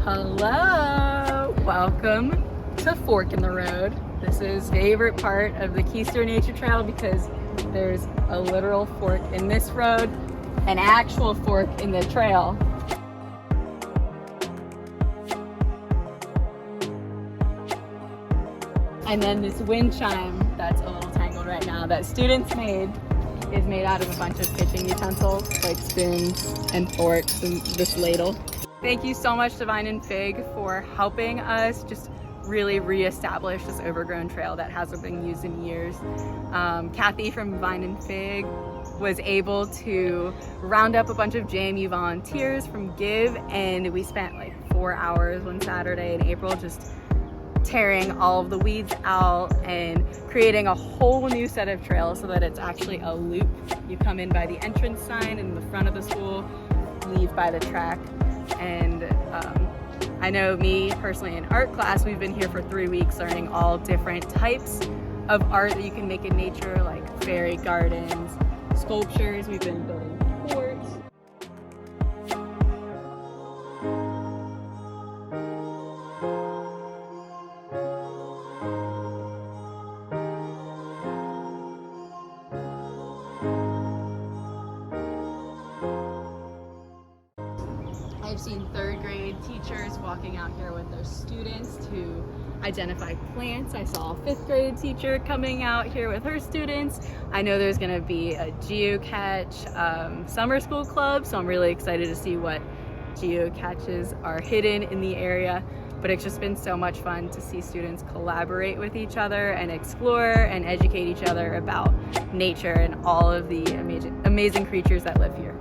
Hello! Welcome to Fork in the Road. This is favorite part of the Keister Nature Trail because there's a literal fork in this road, an actual fork in the trail. And then this wind chime that's a little tangled right now that students made is made out of a bunch of kitchen utensils like spoons and forks and this ladle. Thank you so much to Vine and Fig for helping us just really reestablish this overgrown trail that hasn't been used in years. Kathy from Vine and Fig was able to round up a bunch of JMU volunteers from Give, and we spent like 4 hours one Saturday in April just tearing all of the weeds out and creating a whole new set of trails so that it's actually a loop. You come in by the entrance sign in the front of the school, leave by the track. And I know me personally in art class, we've been here for 3 weeks learning all different types of art that you can make in nature, like fairy gardens, sculptures. We've been building forts. I've seen 3rd grade teachers walking out here with their students to identify plants. I saw a 5th grade teacher coming out here with her students. I know there's going to be a geocache summer school club, so I'm really excited to see what geocaches are hidden in the area. But it's just been so much fun to see students collaborate with each other and explore and educate each other about nature and all of the amazing creatures that live here.